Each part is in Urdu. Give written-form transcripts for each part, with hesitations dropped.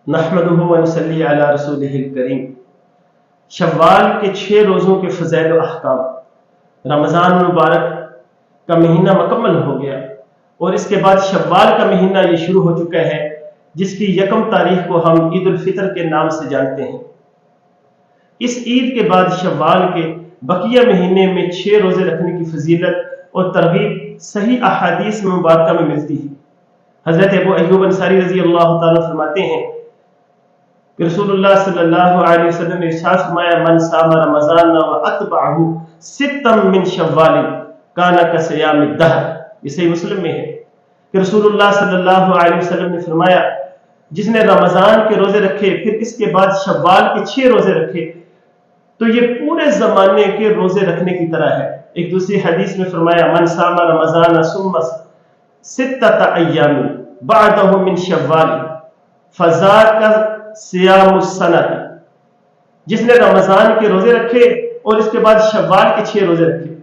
نحمدہ و نصلی علی رسولہ الکریم۔ شوال کے 6 روزوں کے فضائل و احکام۔ رمضان المبارک کا مہینہ مکمل ہو گیا اور اس کے بعد شوال کا مہینہ یہ شروع ہو چکا ہے، جس کی 1 تاریخ کو ہم عید الفطر کے نام سے جانتے ہیں۔ اس عید کے بعد شوال کے بقیہ مہینے میں 6 روزے رکھنے کی فضیلت اور ترغیب صحیح احادیث میں مبارکہ میں ملتی ہے۔ حضرت ابو ایوب انصاری رضی اللہ تعالیٰ فرماتے ہیں کہ رسول اللہ صلی اللہ علیہ وسلم نے ارشاد فرمایا، من صام رمضان واتبعہ ستا من شوال کان کصیام الدہر۔ یہ صحیح مسلم میں ہے کہ رسول اللہ صلی اللہ علیہ وسلم نے فرمایا، جس نے رمضان کے روزے رکھے پھر اس کے بعد شوال کے 6 روزے رکھے تو یہ پورے زمانے کے روزے رکھنے کی طرح ہے۔ ایک دوسری حدیث میں فرمایا، من صام رمضان ثم 6 ایام بعدہ من شوال فذاک صیام السنہ۔ جس نے رمضان کے روزے رکھے اور اس کے بعد شوال کے 6 روزے رکھے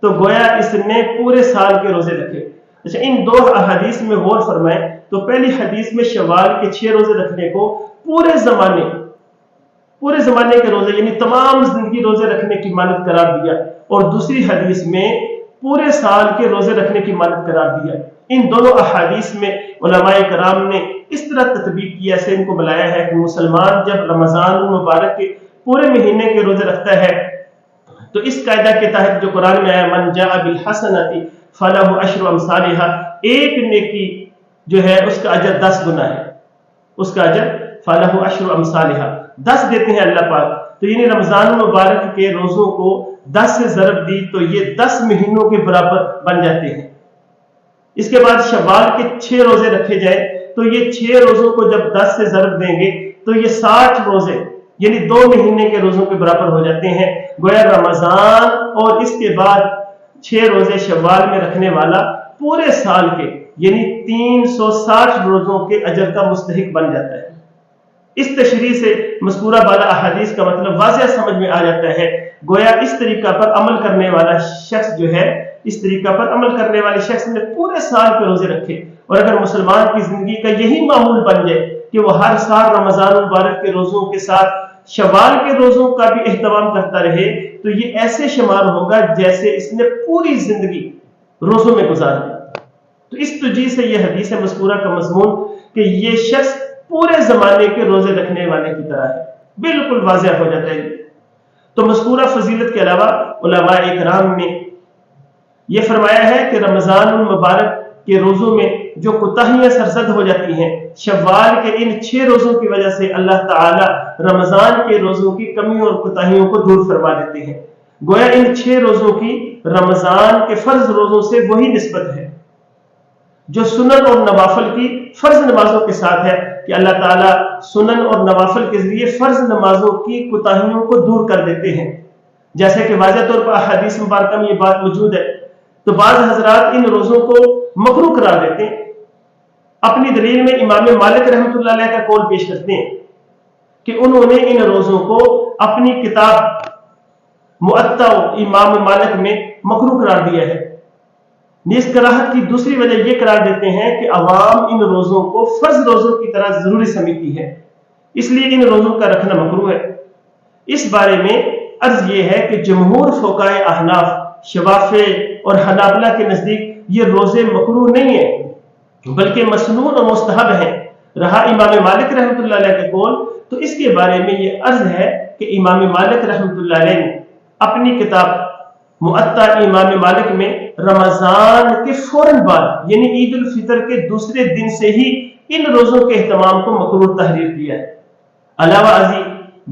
تو گویا اس نے پورے سال کے روزے رکھے۔ اچھا، ان 2 احادیث میں غور فرمائیں تو پہلی حدیث میں شوال کے 6 روزے رکھنے کو پورے زمانے کے روزے یعنی تمام زندگی روزے رکھنے کی مانند قرار دیا، اور دوسری حدیث میں پورے سال کے روزے رکھنے کی مانند قرار دیا۔ ان دونوں احادیث میں علماء کرام نے اس طرح تطبیق کی، ایسے ان کو بلایا ہے کہ مسلمان جب رمضان المبارک کے پورے مہینے کے روزے رکھتا ہے تو اس قاعدہ کے تحت جو قرآن میں آیا، من جاء بالحسنۃ فلہ عشر امثالھا، ایک نیکی جو ہے اس کا اجر 10 گنا ہے، اس کا اجر فلہ عشر امثالھا 10 دیتے ہیں اللہ پاک۔ تو یعنی رمضان المبارک کے روزوں کو 10 سے ضرب دی تو یہ 10 مہینوں کے برابر بن جاتے ہیں۔ اس کے بعد شوال کے 6 روزے رکھے جائیں تو یہ 6 روزوں کو جب 10 سے ضرب دیں گے تو یہ 60 روزے یعنی 2 مہینے کے روزوں کے برابر ہو جاتے ہیں۔ گویا رمضان اور اس کے بعد 6 روزے شوال میں رکھنے والا پورے سال کے یعنی 360 روزوں کے اجر کا مستحق بن جاتا ہے۔ اس تشریح سے مذکورہ بالا احادیث کا مطلب واضح سمجھ میں آ جاتا ہے۔ گویا اس طریقہ پر عمل کرنے والا شخص جو ہے، اس طریقہ پر عمل کرنے والے شخص نے پورے سال کے روزے رکھے، اور اگر مسلمان کی زندگی کا یہی معمول بن جائے کہ وہ ہر سال رمضان المبارک کے روزوں کے ساتھ شوال کے روزوں کا بھی اہتمام کرتا رہے تو یہ ایسے شمار ہوگا جیسے اس نے پوری زندگی روزوں میں گزار دی۔ تو اس توجیہ سے یہ حدیث مذکورہ کا مضمون کہ یہ شخص پورے زمانے کے روزے رکھنے والے کی طرح ہے، بالکل واضح ہو جاتا ہے۔ تو مذکورہ فضیلت کے علاوہ علماء اکرام نے یہ فرمایا ہے کہ رمضان المبارک کے روزوں میں جو کوتاہیاں سرزد ہو جاتی ہیں، شوال کے ان 6 روزوں کی وجہ سے اللہ تعالی رمضان کے روزوں کی کمیوں اور کوتاہیوں کو دور فرما دیتے ہیں۔ گویا ان 6 روزوں کی رمضان کے فرض روزوں سے وہی نسبت ہے جو سنن اور نوافل کی فرض نمازوں کے ساتھ ہے، کہ اللہ تعالیٰ سنن اور نوافل کے ذریعے فرض نمازوں کی کوتاہیوں کو دور کر دیتے ہیں، جیسے کہ واضح طور پر احادیث مبارکہ میں یہ بات موجود ہے۔ تو بعض حضرات ان روزوں کو مکروہ قرار دیتے ہیں، اپنی دلیل میں امام مالک رحمۃ اللہ علیہ کا قول پیش کرتے ہیں کہ انہوں نے ان روزوں کو اپنی کتاب موطا امام مالک میں مکروہ قرار دیا ہے۔ اس کراہت کی دوسری وجہ یہ قرار دیتے ہیں کہ عوام ان روزوں کو فرض روزوں کی طرح ضروری سمجھتی ہے، اس لیے ان روزوں کا رکھنا مکروہ ہے۔ اس بارے میں عرض یہ ہے کہ جمہور فقہائے احناف، شوافع اور حنابلہ کے نزدیک یہ روزے مکروہ نہیں ہیں بلکہ مسنون اور مستحب ہیں۔ رہا امام مالک رحمۃ اللہ علیہ کا قول تو اس کے بارے میں یہ عرض ہے کہ امام مالک رحمۃ اللہ علیہ نے اپنی کتاب موطا امام مالک میں رمضان کے فوراً بعد یعنی عید الفطر کے دوسرے دن سے ہی ان روزوں کے اہتمام کو مکروہ تحریر دیا ہے۔ علاوہ ازیں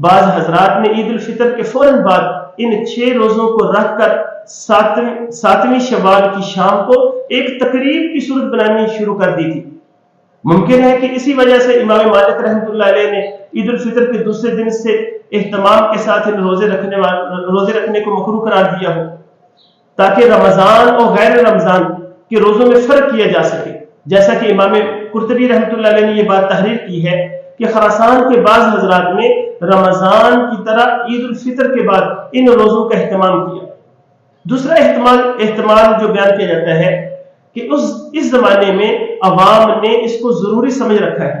بعض حضرات نے عید الفطر کے فوراً بعد ان 6 روزوں کو رکھ کر 7ویں شوال کی شام کو ایک تقریب کی صورت بنانی شروع کر دی تھی۔ ممکن ہے کہ اسی وجہ سے امام مالک رحمۃ اللہ علیہ نے عید الفطر کے دوسرے دن سے اہتمام کے ساتھ ان روزے رکھنے کو مکروہ قرار دیا ہو، تاکہ رمضان اور غیر رمضان کے روزوں میں فرق کیا جا سکے، جیسا کہ امام قرطبی رحمۃ اللہ علیہ نے یہ بات تحریر کی ہے کہ خراسان کے بعض حضرات نے رمضان کی طرح عید الفطر کے بعد ان روزوں کا اہتمام کیا۔ دوسرا احتمال جو بیان کیا جاتا ہے کہ اس زمانے میں عوام نے اس کو ضروری سمجھ رکھا ہے